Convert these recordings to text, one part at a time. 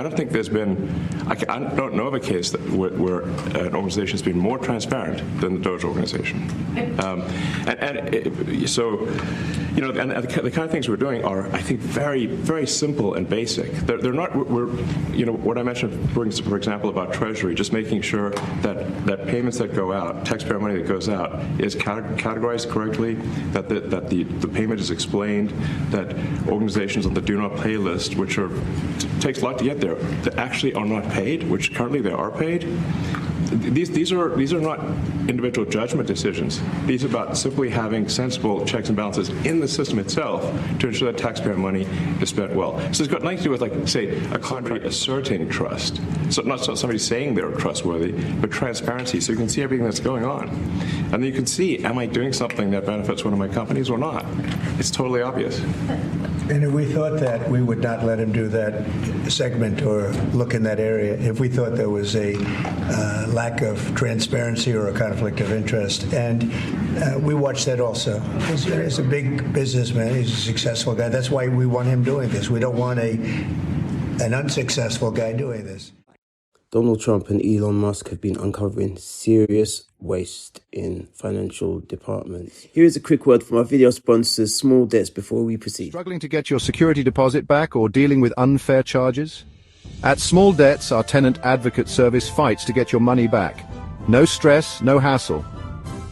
I don't think there's been, I don't know of a case that where an organization has been more transparent than the Doge organization. So, you know, and the kind of things we're doing are, I think, very, very simple and basic. They're not, you know, what I mentioned, for example, about Treasury, just making sure that payments that go out, taxpayer money that goes out, is categorized correctly, that the payment is explained, that organizations on the do not pay list, which takes a lot to get there, that actually are not paid, which currently they are paid. These are not individual judgment decisions. These are about simply having sensible checks and balances in the system itself to ensure that taxpayer money is spent well. So it's got nothing to do with, like, say, a contract asserting trust. So not somebody saying they're trustworthy, but transparency, so you can see everything that's going on. And then you can see, am I doing something that benefits one of my companies or not? It's totally obvious. And if we thought that, we would not let him do that segment or look in that area if we thought there was a lack of transparency or a conflict of interest. And we watch that also. He's a big businessman. He's a successful guy. That's why we want him doing this. We don't want an unsuccessful guy doing this. Donald Trump and Elon Musk have been uncovering serious waste in financial departments. Here is a quick word from our video sponsors, Small Debts, before we proceed. Struggling to get your security deposit back or dealing with unfair charges? At Small Debts, our tenant advocate service fights to get your money back. No stress, no hassle.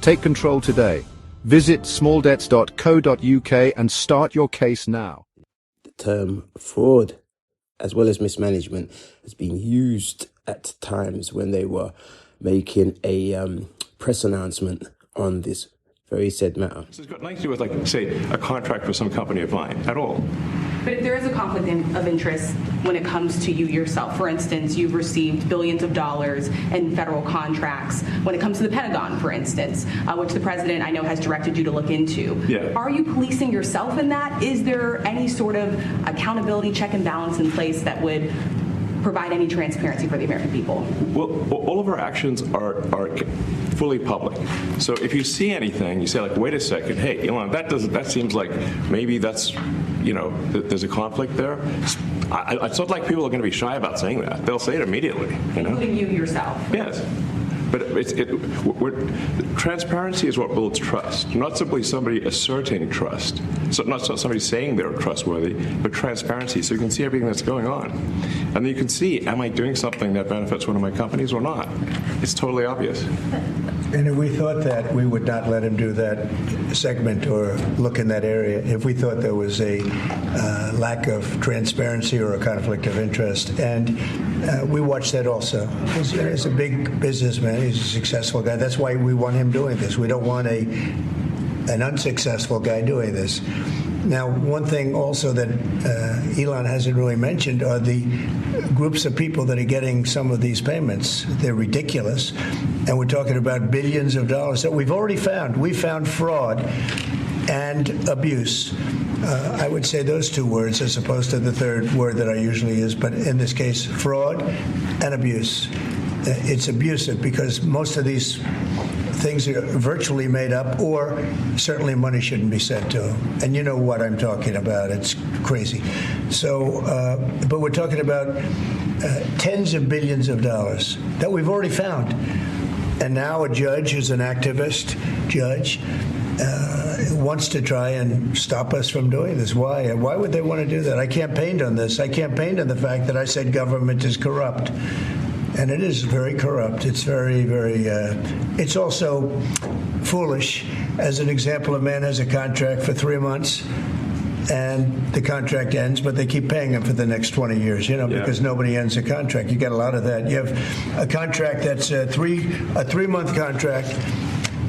Take control today. Visit smalldebts.co.uk and start your case now. The term fraud, as well as mismanagement, has been used at times when they were making a press announcement on this very said matter. So it's got nothing to do with, like, say, a contract with some company of mine at all. But if there is a conflict of interest when it comes to you yourself, for instance, you've received billions of dollars in federal contracts when it comes to the Pentagon, for instance, which the president, I know, has directed you to look into. Yeah. Are you policing yourself in that? Is there any sort of accountability check and balance in place that would provide any transparency for the American people? Well, all of our actions are fully public. So if you see anything, you say, like, wait a second, hey, Elon, that seems like maybe that's, you know, there's a conflict there. It's not like people are going to be shy about saying that. They'll say it immediately. You know? Including you yourself. Yes. But transparency is what builds trust, not simply somebody asserting trust. So not somebody saying they're trustworthy, but transparency, so you can see everything that's going on. And then you can see, am I doing something that benefits one of my companies or not? It's totally obvious. And if we thought that, we would not let him do that segment or look in that area if we thought there was a lack of transparency or a conflict of interest. And we watch that also. He's a big businessman. He's a successful guy. That's why we want him doing this. We don't want an unsuccessful guy doing this. Now, one thing also that Elon hasn't really mentioned are the groups of people that are getting some of these payments. They're ridiculous. And we're talking about billions of dollars that we've already found. We found fraud and abuse. I would say those two words as opposed to the third word that I usually use, but in this case, fraud and abuse. It's abusive because most of these things are virtually made up, or certainly money shouldn't be sent to them. And you know what I'm talking about. It's crazy. So, but we're talking about tens of billions of dollars that we've already found. And now a judge who's an activist judge wants to try and stop us from doing this. Why? Why would they want to do that? I campaigned on this. I campaigned on the fact that I said government is corrupt. And it is very corrupt. It's very, very, it's also foolish. As an example, a man has a contract for 3 months and the contract ends, but they keep paying him for the next 20 years, you know, because nobody ends a contract. You get a lot of that. You have a contract that's a 3-month contract.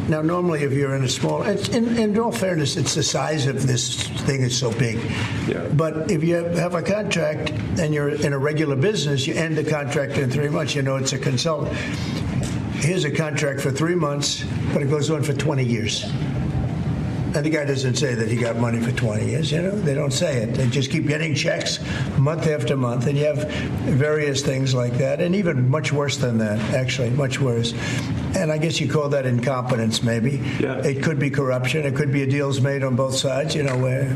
Now, normally, if you're in a small, in all fairness, it's the size of this thing is so big. Yeah. But if you have a contract and you're in a regular business, you end the contract in 3 months. You know, it's a consultant. Here's a contract for 3 months, but it goes on for 20 years. And the guy doesn't say that he got money for 20 years, you know. They don't say it. They just keep getting checks month after month. And you have various things like that. And even much worse than that, actually, much worse. And I guess you call that incompetence, maybe. Yeah. It could be corruption. It could be a deals made on both sides, you know, where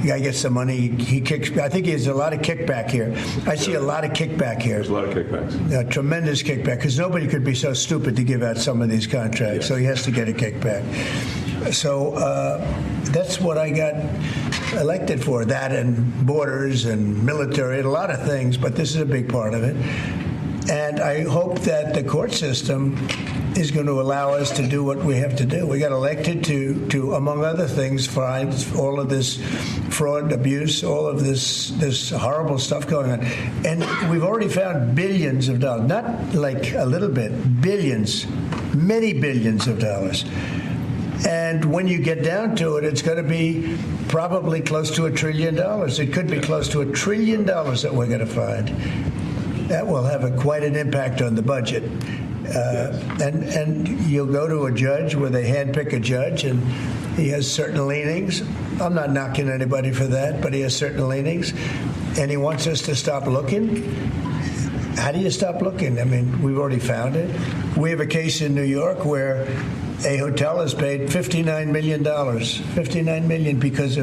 The guy gets the money. He kicks. I think he has a lot of kickback here. I see a lot of kickback here. There's a lot of kickbacks. Tremendous kickback, because nobody could be so stupid to give out some of these contracts. So he has to get a kickback. So that's what I got elected for. That and borders and military and a lot of things. But this is a big part of it. And I hope that the court system is going to allow us to do what we have to do. We got elected to among other things, find all of this fraud, abuse, all of this horrible stuff going on. And we've already found billions of dollars, not like a little bit, billions, many billions of dollars. And when you get down to it, it's going to be probably close to $1 trillion. It could be close to $1 trillion that we're going to find. That will have quite an impact on the budget. And you'll go to a judge where they handpick a judge, and he has certain leanings. I'm not knocking anybody for that, but he has certain leanings. And he wants us to stop looking. How do you stop looking? I mean, we've already found it. We have a case in New York where a hotel has paid $59 million. $59 million because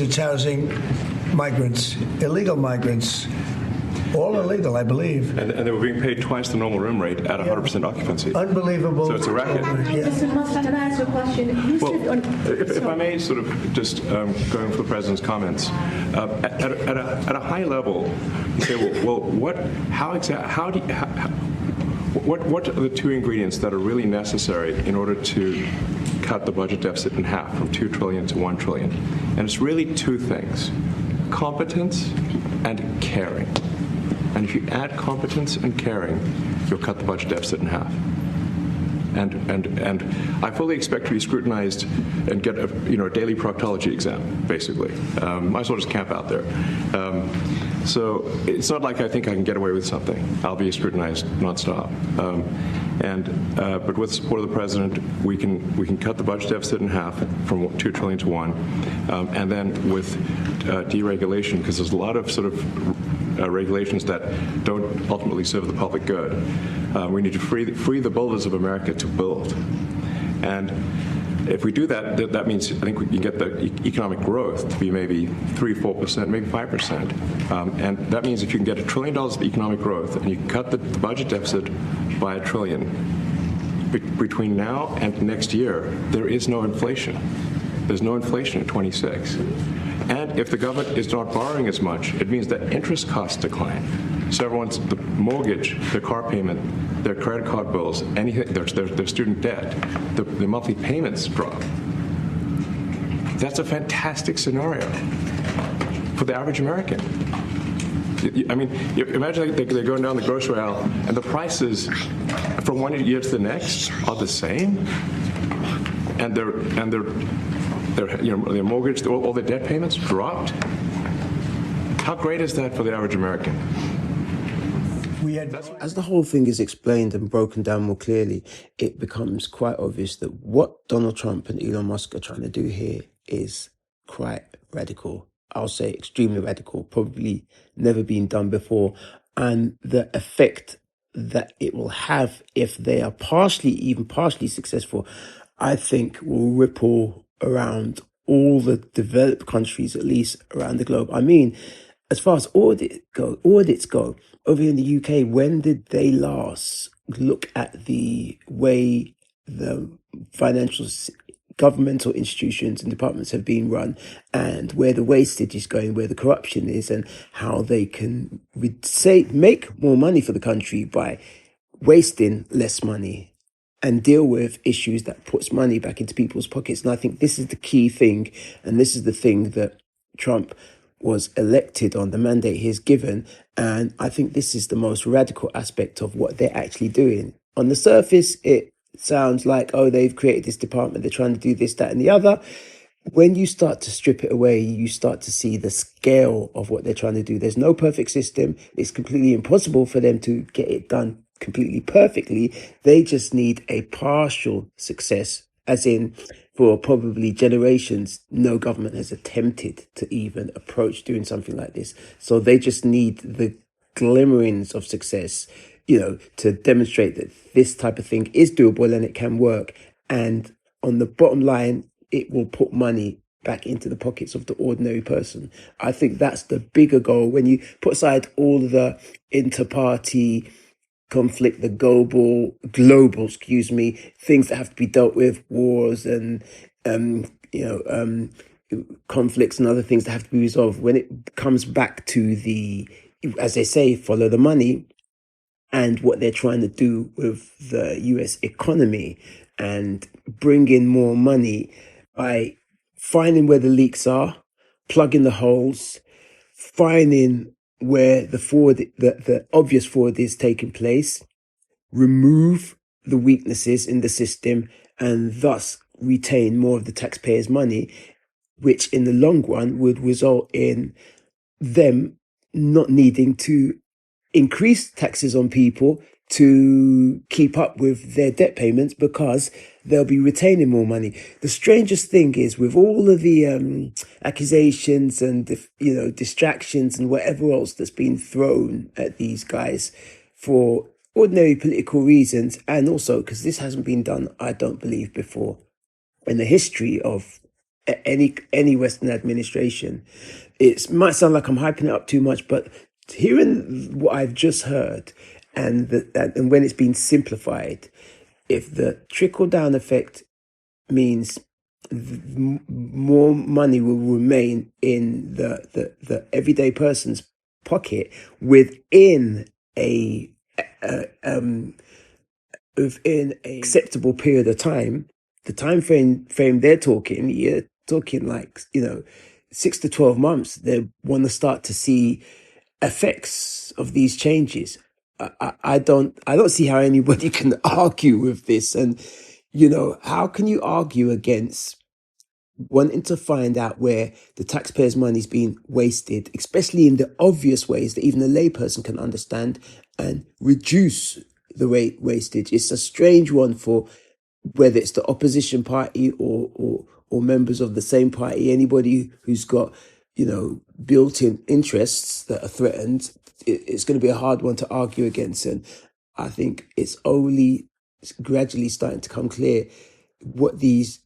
it's housing migrants, illegal migrants. All illegal, I believe. And they were being paid twice the normal room rate at 100% occupancy. Unbelievable. So it's a racket. Mr. Musk, can I ask you a question? Well, if I may sort of just going for the President's comments, at a high level, you say, well, what are the two ingredients that are really necessary in order to cut the budget deficit in half from $2 trillion to $1 trillion? And it's really two things: competence and caring. And if you add competence and caring, you'll cut the budget deficit in half. And I fully expect to be scrutinized and get a daily proctology exam, basically. Might as well just camp out there. So it's not like I think I can get away with something. I'll be scrutinized nonstop. But with the support of the President, we can cut the budget deficit in half from $2 trillion to $1, and then with deregulation, because there's a lot of sort of regulations that don't ultimately serve the public good. We need to free the builders of America to build. And if we do that, that means I think we can get the economic growth to be maybe 3-4%, maybe 5%. And that means if you can get $1 trillion of economic growth and you can cut the budget deficit by $1 trillion, between now and next year, there is no inflation. There's no inflation in 26. And if the government is not borrowing as much, it means that interest costs decline. So the mortgage, their car payment, their credit card bills, anything, their student debt, the monthly payments drop. That's a fantastic scenario for the average American. I mean, imagine they're going down the grocery aisle and the prices from one year to the next are the same, and their mortgage, all their debt payments dropped. How great is that for the average American? As the whole thing is explained and broken down more clearly, it becomes quite obvious that what Donald Trump and Elon Musk are trying to do here is quite radical. I'll say extremely radical, probably never been done before. And the effect that it will have if they are even partially successful, I think will ripple around all the developed countries, at least around the globe. I mean, as far as audits go, over in the UK, when did they last look at the way the financial governmental institutions and departments have been run, and where the wastage is going, where the corruption is, and how they can make more money for the country by wasting less money and deal with issues that puts money back into people's pockets? And I think this is the key thing, and this is the thing that Trump was elected on, the mandate he's given. And I think this is the most radical aspect of what they're actually doing. On the surface, it sounds like, oh, they've created this department, they're trying to do this, that, and the other. When you start to strip it away, you start to see the scale of what they're trying to do. There's no perfect system. It's completely impossible for them to get it done completely perfectly. They just need a partial success, as in, for probably generations, no government has attempted to even approach doing something like this. So they just need the glimmerings of success, to demonstrate that this type of thing is doable and it can work. And on the bottom line, it will put money back into the pockets of the ordinary person. I think that's the bigger goal. When you put aside all of the inter-party conflict, the global, things that have to be dealt with, wars and conflicts and other things that have to be resolved. When it comes back to the, as they say, follow the money, and what they're trying to do with the US economy and bring in more money by finding where the leaks are, plugging the holes, finding where the obvious fraud is taking place, remove the weaknesses in the system, and thus retain more of the taxpayers' money, which in the long run would result in them not needing to increase taxes on people to keep up with their debt payments because they'll be retaining more money. The strangest thing is, with all of the accusations and distractions and whatever else that's been thrown at these guys for ordinary political reasons, and also because this hasn't been done, I don't believe, before in the history of any Western administration. It might sound like I'm hyping it up too much, but hearing what I've just heard, and when it's been simplified, if the trickle down effect means more money will remain in the everyday person's pocket within a acceptable period of time, the time frame they're talking, you're talking like 6 to 12 months. They want to start to see effects of these changes. I don't see how anybody can argue with this, and how can you argue against wanting to find out where the taxpayers' money is being wasted, especially in the obvious ways that even a layperson can understand, and reduce the wastage? It's a strange one for whether it's the opposition party or members of the same party. Anybody who's got built-in interests that are threatened, it's going to be a hard one to argue against. And I think it's only gradually starting to come clear what these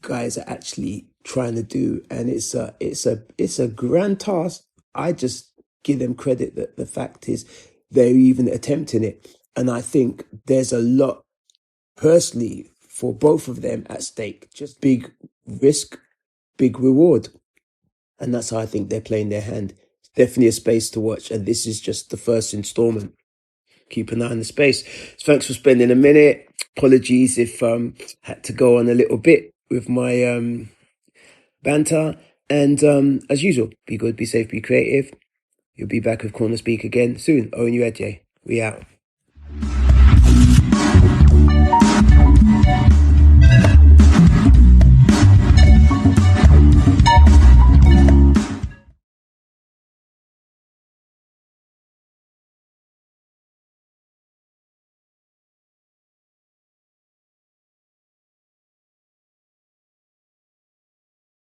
guys are actually trying to do, and it's a grand task. I just give them credit that the fact is they're even attempting it, and I think there's a lot personally for both of them at stake. Just big risk, big reward, and that's how I think they're playing their hand. It's definitely a space to watch, and this is just the first installment. Keep an eye on the space. So thanks for spending a minute. Apologies if had to go on a little bit with my banter. And as usual, be good, be safe, be creative. You'll be back with CornerSpeak again soon. Owen Uedje. We out.